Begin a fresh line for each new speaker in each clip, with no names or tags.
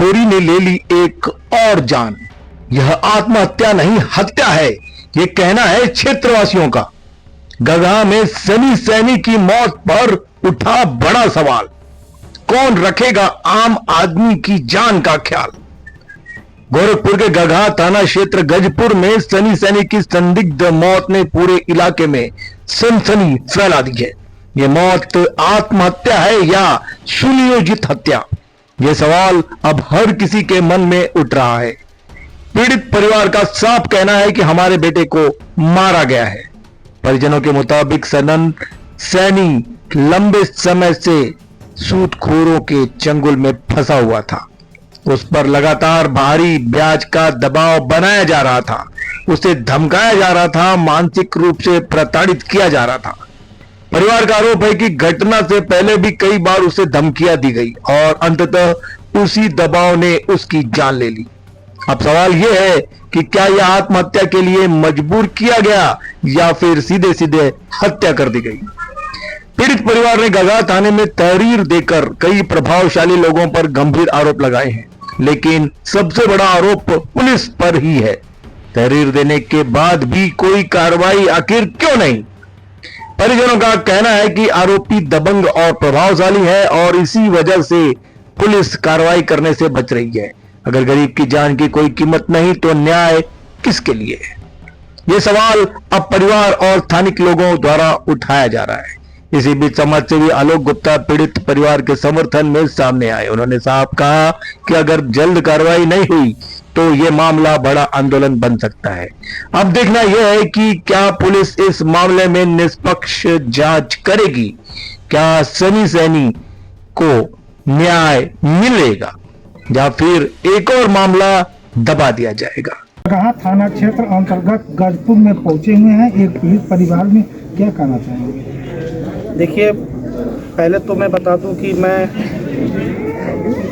हत्याखोरी ने ले ली एक और जान। यह आत्महत्या नहीं हत्या है, यह कहना है क्षेत्रवासियों का। गगहा में सनी सैनी की मौत पर उठा बड़ा सवाल, कौन रखेगा आम आदमी की जान का ख्याल। गोरखपुर के गगहा थाना क्षेत्र गजपुर में सनी सैनी की संदिग्ध मौत ने पूरे इलाके में सनसनी फैला दी है। यह मौत आत्महत्या है या सुनियोजित हत्या, यह सवाल अब हर किसी के मन में उठ रहा है। पीड़ित परिवार का साफ कहना है कि हमारे बेटे को मारा गया है। परिजनों के मुताबिक सनन सैनी लंबे समय से सूदखोरों के चंगुल में फंसा हुआ था। उस पर लगातार भारी ब्याज का दबाव बनाया जा रहा था, उसे धमकाया जा रहा था, मानसिक रूप से प्रताड़ित किया जा रहा था। परिवार का आरोप है कि घटना से पहले भी कई बार उसे धमकियां दी गई और अंततः उसी दबाव ने उसकी जान ले ली। अब सवाल यह है कि क्या यह आत्महत्या के लिए मजबूर किया गया या फिर सीधे सीधे हत्या कर दी गई। पीड़ित परिवार ने गगहा थाने में तहरीर देकर कई प्रभावशाली लोगों पर गंभीर आरोप लगाए हैं, लेकिन सबसे बड़ा आरोप पुलिस पर ही है। तहरीर देने के बाद भी कोई कार्रवाई आखिर क्यों नहीं। परिजनों का कहना है कि आरोपी दबंग और प्रभावशाली है और इसी वजह से पुलिस कार्रवाई करने से बच रही है। अगर गरीब की जान की कोई कीमत नहीं तो न्याय किसके लिए। यह सवाल अब परिवार और स्थानिक लोगों द्वारा उठाया जा रहा है। इसी बीच समाजसेवी आलोक गुप्ता पीड़ित परिवार के समर्थन में सामने आए। उन्होंने साफ कहा कि अगर जल्द कार्रवाई नहीं हुई तो यह मामला बड़ा आंदोलन बन सकता है। अब देखना यह है कि क्या पुलिस इस मामले में निष्पक्ष जांच करेगी, क्या सनी सैनी को न्याय मिलेगा या फिर एक और मामला दबा दिया जाएगा।
गगहा थाना क्षेत्र अंतर्गत गजपुर में पहुंचे हुए हैं एक पीड़ित परिवार में, क्या कहना चाहेंगे?
देखिए, पहले तो मैं बता दूं कि मैं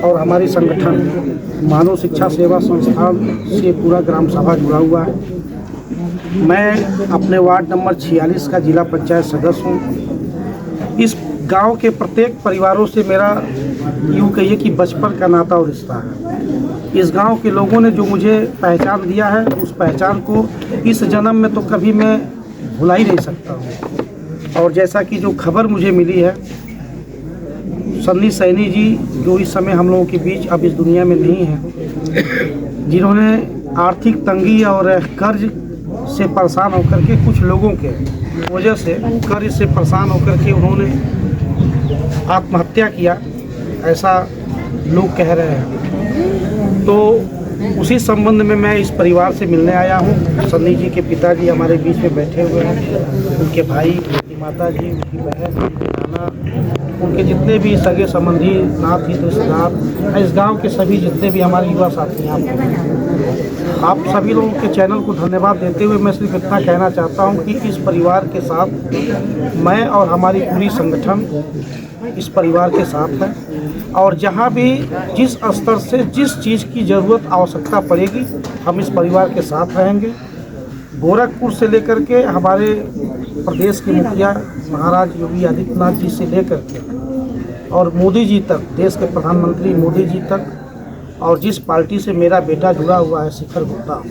और हमारी संगठन मानव शिक्षा सेवा संस्थान से पूरा ग्राम सभा जुड़ा हुआ है। मैं अपने वार्ड नंबर 46 का जिला पंचायत सदस्य हूँ। इस गांव के प्रत्येक परिवारों से मेरा यूँ कहिए कि बचपन का नाता और रिश्ता है। इस गांव के लोगों ने जो मुझे पहचान दिया है, उस पहचान को इस जन्म में तो कभी मैं भुला ही नहीं सकता हूँ। और जैसा कि जो खबर मुझे मिली है, सन्नी सैनी जी जो इस समय हम लोगों के बीच अब इस दुनिया में नहीं है, जिन्होंने आर्थिक तंगी और कर्ज से परेशान होकर के कुछ लोगों के वजह से कर्ज से परेशान होकर के उन्होंने आत्महत्या किया, ऐसा लोग कह रहे हैं। तो उसी संबंध में मैं इस परिवार से मिलने आया हूँ। सन्नी जी के पिताजी हमारे बीच में बैठे हुए हैं, उनके भाई, उनकी माता जी, उनकी बहन, उनके नाना, उनके जितने भी सगे संबंधी, नाथ हित रिश्तेदार, इस गांव के सभी जितने भी हमारे युवा साथी हैं, आप सभी लोगों के चैनल को धन्यवाद देते हुए मैं सिर्फ इतना कहना चाहता हूं कि इस परिवार के साथ मैं और हमारी पूरी संगठन इस परिवार के साथ है और जहां भी जिस स्तर से जिस चीज़ की ज़रूरत आवश्यकता पड़ेगी हम इस परिवार के साथ रहेंगे। गोरखपुर से लेकर के हमारे प्रदेश के मुखिया महाराज योगी आदित्यनाथ जी से लेकर के और मोदी जी तक, देश के प्रधानमंत्री मोदी जी तक, और जिस पार्टी से मेरा बेटा जुड़ा हुआ है शिखर गुप्ता,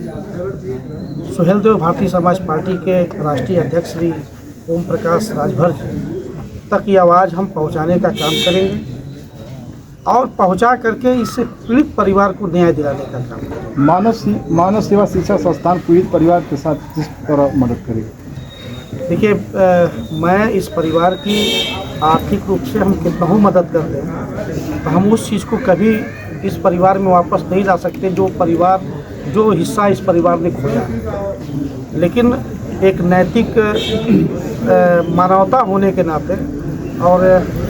सुहेलदेव भारतीय समाज पार्टी के राष्ट्रीय अध्यक्ष श्री ओम प्रकाश राजभर जी तक ये आवाज़ हम पहुंचाने का काम करेंगे और पहुंचा करके इससे पीड़ित परिवार को न्याय दिलाने का काम करेंगे।
मानव सेवा शिक्षा संस्थान पीड़ित परिवार के साथ किस तरह मदद करेगी?
देखिए, मैं इस परिवार की आर्थिक रूप से हम कितना मदद करते हैं तो हम उस चीज़ को कभी इस परिवार में वापस नहीं ला सकते जो हिस्सा इस परिवार ने खोया है। लेकिन एक नैतिक मानवता होने के नाते और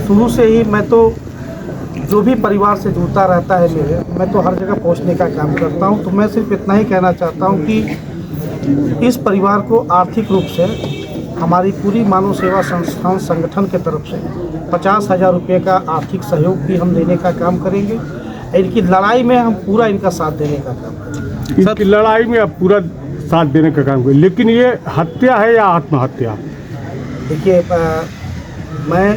शुरू से ही मैं तो जो भी परिवार से जुड़ता रहता है मैं तो हर जगह पहुंचने का काम करता हूं। तो मैं सिर्फ इतना ही कहना चाहता हूं कि इस परिवार को आर्थिक रूप से हमारी पूरी मानव सेवा संस्थान संगठन के तरफ से 50,000 रुपये का आर्थिक सहयोग भी हम देने का काम करेंगे। इनकी लड़ाई में हम पूरा इनका साथ देने का काम करेंगे।
इनकी लड़ाई में अब पूरा साथ देने का काम करेंगे। लेकिन ये हत्या है या आत्महत्या?
देखिए, मैं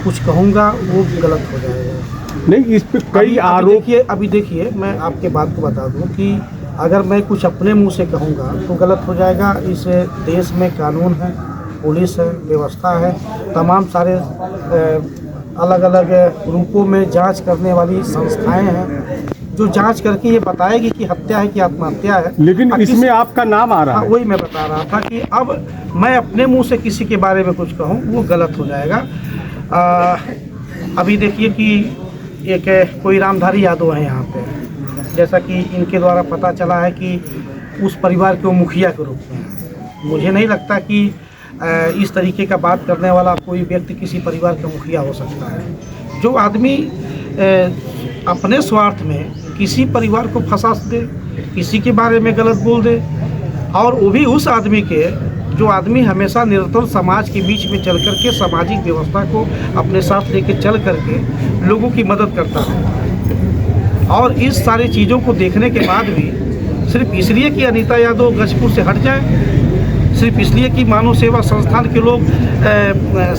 कुछ कहूँगा वो गलत हो जाएगा।
नहीं, इस पे कई आरोप।
अभी देखिए मैं आपके बात को बता दूं कि अगर मैं कुछ अपने मुंह से कहूँगा तो गलत हो जाएगा। इस देश में कानून है, पुलिस है, व्यवस्था है, तमाम सारे अलग अलग रूपों में जांच करने वाली संस्थाएं हैं जो जांच करके ये बताएगी कि हत्या है कि आत्महत्या है।
लेकिन इसमें आपका नाम आ रहा है।
वही मैं बता रहा था कि अब मैं अपने मुंह से किसी के बारे में कुछ कहूँ वो गलत हो जाएगा। अभी देखिए कि एक कोई रामधारी यादव है यहाँ पे, जैसा कि इनके द्वारा पता चला है कि उस परिवार के वो मुखिया के रूप में हैं। मुझे नहीं लगता कि इस तरीके का बात करने वाला कोई व्यक्ति किसी परिवार का मुखिया हो सकता है। जो आदमी अपने स्वार्थ में किसी परिवार को फंसा दे, किसी के बारे में गलत बोल दे, और वो भी उस आदमी के जो आदमी हमेशा निरंतर समाज के बीच में चल करके सामाजिक व्यवस्था को अपने साथ लेके चल करके लोगों की मदद करता है। और इस सारी चीज़ों को देखने के बाद भी सिर्फ इसलिए कि अनीता यादव गजपुर से हट जाए, सिर्फ इसलिए कि मानव सेवा संस्थान के लोग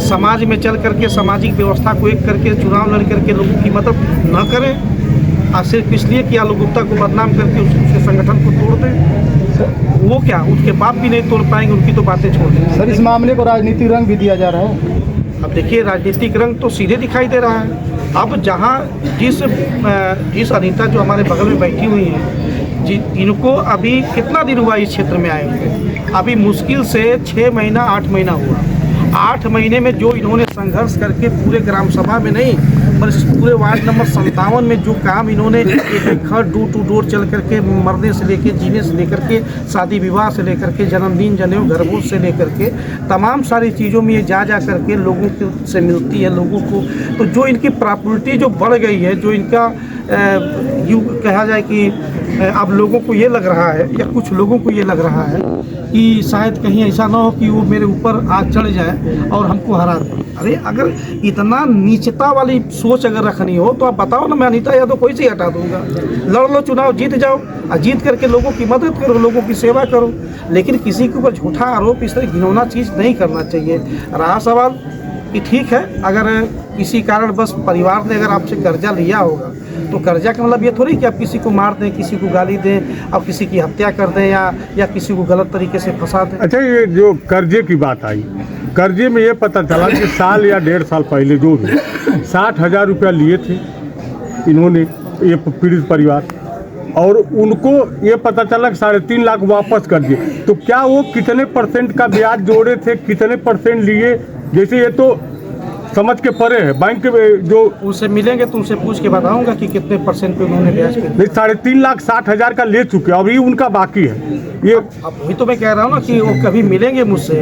समाज में चल करके सामाजिक व्यवस्था को एक करके चुनाव लड़ करके लोगों की मदद न करें, और सिर्फ इसलिए कि आलू गुप्ता को बदनाम करके उसके संगठन को तोड़ दें, वो क्या उसके बाप भी नहीं तोड़ पाएंगे, उनकी तो बातें छोड़ दें।
सर, इस मामले को राजनीतिक रंग भी दिया जा रहा है।
अब देखिए राजनीतिक रंग तो सीधे दिखाई दे रहा है। अब जहाँ जिस अनीता जो हमारे बगल में बैठी हुई हैं, इनको अभी कितना दिन हुआ इस क्षेत्र में आए हुए? अभी मुश्किल से 6 महीना 8 महीना हुआ। 8 महीने में जो इन्होंने संघर्ष करके पूरे ग्राम सभा में नहीं पर पूरे वार्ड नंबर 57 में जो काम इन्होंने एक घर डोर टू डोर चल करके मरने से लेके जीने से लेकर के शादी विवाह से लेकर के जन्मदिन जनेऊ गर्भोस से लेकर के तमाम सारी चीज़ों में ये जा करके लोगों से मिलती है लोगों को। तो जो इनकी प्रॉपर्टी जो बढ़ गई है, जो इनका यूँ कहा जाए कि अब लोगों को ये लग रहा है या कुछ लोगों को ये लग रहा है कि शायद कहीं ऐसा ना हो कि वो मेरे ऊपर आग चढ़ जाए और हमको हरा दे। अरे अगर इतना नीचता वाली सोच अगर रखनी हो तो आप बताओ ना, मैं अनीता यादव कोई से हटा दूंगा। लड़ लो चुनाव, जीत जाओ, और जीत करके लोगों की मदद करो, लोगों की सेवा करो। लेकिन किसी के ऊपर झूठा आरोप, इस तरह घिनौना चीज़ नहीं करना चाहिए। रहा सवाल कि ठीक है, अगर किसी कारण बस परिवार ने अगर आपसे कर्जा लिया होगा तो कर्जा का मतलब ये थोड़ी कि आप किसी को मार दें, किसी को गाली दें, और किसी की हत्या कर दें या किसी को गलत तरीके से फंसा दें।
अच्छा, ये जो कर्जे की बात आई, कर्जे में ये पता चला कि साल या 1.5 साल पहले जो भी 60,000 रुपया लिए थे इन्होंने, ये पीड़ित परिवार, और उनको ये पता चला कि 3.5 लाख वापस कर दिए। तो क्या वो कितने % का ब्याज जोड़े थे, कितने % लिए? जैसे ये तो समझ के परे है। बैंक के जो
उनसे मिलेंगे तो उनसे पूछ के बताऊंगा कि कितने % पे उन्होंने ब्याज पे।
नहीं, 3,60,000 का ले चुके, अभी उनका बाकी है। ये
अब वही तो मैं कह रहा हूँ ना कि वो कभी मिलेंगे मुझसे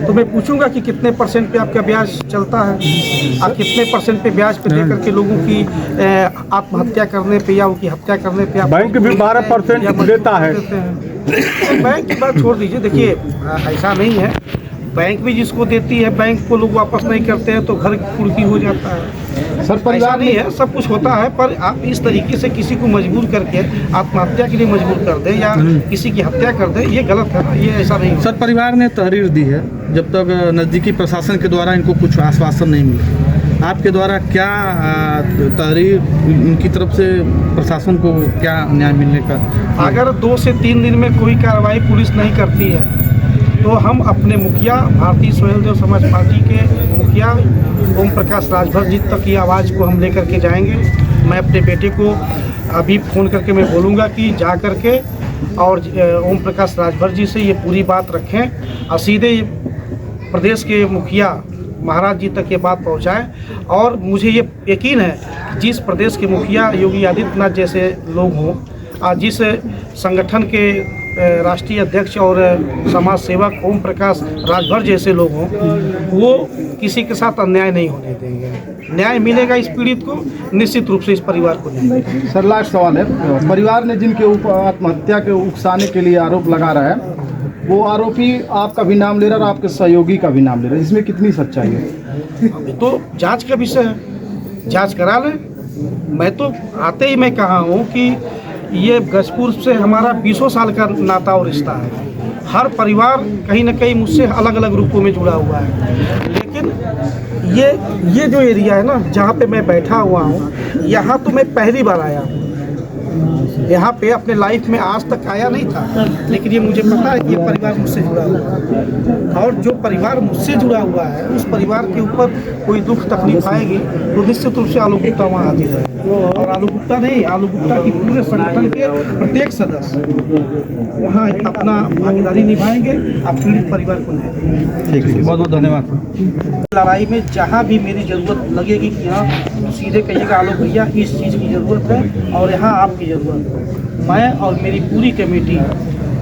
तो मैं पूछूंगा कि कितने % पे आपका ब्याज चलता है, आप कितने % पे ब्याज पे दे करके लोगों की आत्महत्या करने पे या उनकी हत्या करने पे।
बैंक भी 12% देता है।
बैंक की बात छोड़ दीजिए, देखिए ऐसा नहीं है, बैंक भी जिसको देती है बैंक को लोग वापस नहीं करते हैं तो घर की कुर्की हो जाता है।
सर, परिवार
नहीं है, सब कुछ होता है, पर आप इस तरीके से किसी को मजबूर करके आत्महत्या के लिए मजबूर कर दें या किसी की हत्या कर दें, ये गलत है ना, ये ऐसा नहीं है।
सर, परिवार ने तहरीर दी है, जब तक नज़दीकी प्रशासन के द्वारा इनको कुछ आश्वासन नहीं मिले, आपके द्वारा क्या तहरीर उनकी तरफ से प्रशासन को क्या न्याय मिलने का?
अगर 2 से 3 दिन में कोई कार्रवाई पुलिस नहीं करती है तो हम अपने मुखिया, भारतीय स्वयं देव समाज पार्टी के मुखिया ओम प्रकाश राजभर जी तक की आवाज़ को हम लेकर के जाएंगे। मैं अपने बेटे को अभी फ़ोन करके मैं बोलूँगा कि जा करके और ओम प्रकाश राजभर जी से ये पूरी बात रखें और सीधे प्रदेश के मुखिया महाराज जी तक ये बात पहुँचाएँ। और मुझे ये यकीन है कि जिस प्रदेश के मुखिया योगी आदित्यनाथ जैसे लोग हों और जिस संगठन के राष्ट्रीय अध्यक्ष और समाज सेवक ओम प्रकाश राजभर जैसे लोग हों, वो किसी के साथ अन्याय नहीं होने देंगे। न्याय मिलेगा इस पीड़ित को, निश्चित रूप से इस परिवार को न्याय मिलेगा।
सर, लास्ट सवाल है, परिवार ने जिनके ऊपर आत्महत्या के उकसाने के लिए आरोप लगा रहा है, वो आरोपी आपका भी नाम ले रहा है और आपके सहयोगी का भी नाम ले रहा है, इसमें कितनी सच्चाई है?
अभी तो जांच का विषय है, जांच करा लें। मैं तो आते ही मैं कहा हूँ कि ये गजपुर से हमारा 20 साल का नाता और रिश्ता है। हर परिवार कहीं ना कहीं मुझसे अलग अलग रूपों में जुड़ा हुआ है, लेकिन ये जो एरिया है ना जहाँ पे मैं बैठा हुआ हूँ, यहाँ तो मैं पहली बार आया हूँ। यहाँ पे अपने लाइफ में आज तक आया नहीं था, लेकिन ये मुझे पता है कि ये परिवार मुझसे जुड़ा हुआ है, और जो परिवार मुझसे जुड़ा हुआ है उस परिवार के ऊपर कोई दुख तकलीफ आएगी तो निश्चित रूप से आलू गुप्ता वहाँ हाजिर है। और आलू गुप्ता नहीं, आलू गुप्ता की पूरे संगठन के प्रत्येक सदस्य वहाँ अपना भागीदारी निभाएंगे, आप पीड़ित परिवार को न्याय।
ठीक है, बहुत बहुत धन्यवाद।
लड़ाई में जहाँ भी मेरी ज़रूरत लगेगी कि हाँ तो सीधे कहिएगा आलोक भैया इस चीज़ की ज़रूरत है और यहाँ आपकी ज़रूरत है, मैं और मेरी पूरी कमेटी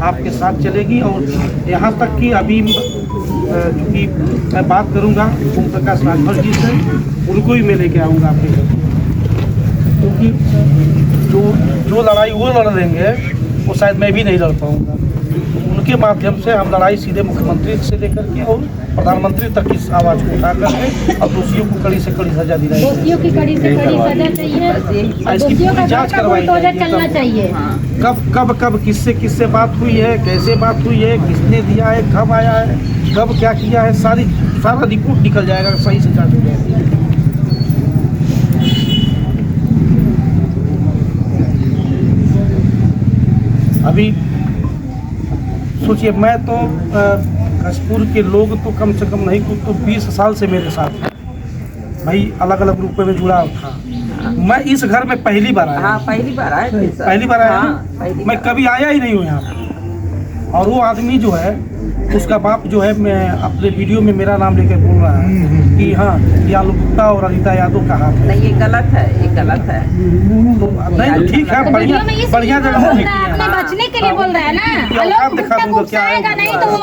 आपके साथ चलेगी। और यहाँ तक कि अभी चूँकि मैं बात करूँगा ओम प्रकाश राजभर जी से, उनको ही मैं लेके आऊँगा आपके घर, क्योंकि जो लड़ाई वो लड़ लेंगे वो शायद मैं भी नहीं लड़ पाऊँगा। उनके माध्यम से हम लड़ाई सीधे मुख्यमंत्री से लेकर के और प्रधानमंत्री तक इस आवाज़ को उठा करके और दोषियों को कड़ी से कड़ी सजा दिलाई,
दोषियों की कड़ी से कड़ी सजा चाहिए, दोषियों का
जांच करवाई
चलना चाहिए।
कब किससे बात हुई है, कैसे बात हुई है, किसने दिया है, कब आया है, कब क्या किया है, सारा रिपोर्ट निकल जाएगा, सही से जांच हो जाएगी। अभी सोचिए, मैं तो घसपुर के लोग तो कम से कम नहीं कुछ तो 20 साल से मेरे साथ हैं भाई, अलग अलग रूप में जुड़ा था। मैं इस घर में पहली बार आया।
हाँ, पहली बार आए थे सर।
पहली बार आया।
हाँ, पहली
मैं
बार।
कभी आया ही नहीं हूँ यहाँ पे। और वो आदमी जो है उसका बाप जो है, मैं अपने वीडियो में मेरा नाम लेकर बोल रहा है कि हाँ ये आलू गुप्ता और अनिता यादव का हाथ है।
नहीं, ये गलत है, ये गलत है।
तो नहीं तो ठीक है, बढ़िया जगह
बोल
में
रहा है, अपने बचने के लिए बोल रहा है ना। आलोक गुप्ता को उकसाएगा नहीं तो वो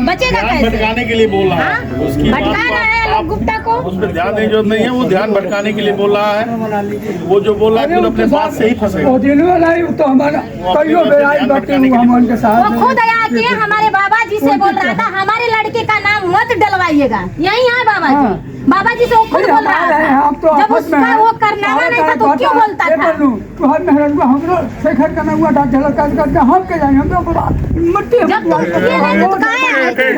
बचेगा कैसे?
भटकाने के लिए बोल रहा है, उसकी
भटका रहा है आलोक गुप्ता को।
उस पर ध्यान देने की जरूरत नहीं है, वो ध्यान भटकाने के लिए बोल रहा है। वो जो बोल रहा है कि अपने बात से ही फंसेगा।
वो खुद आया के हमारे बाबा जी से बोल रहा था हमारे लड़के का नाम मत डलवाइएगा, यही है बाबा जी। बाबा जी से वो खुद बोल रहा था, जब उसका वो करना नहीं था तो क्यों बोलता था? जब तुम किए नहीं तो काहे आए थे?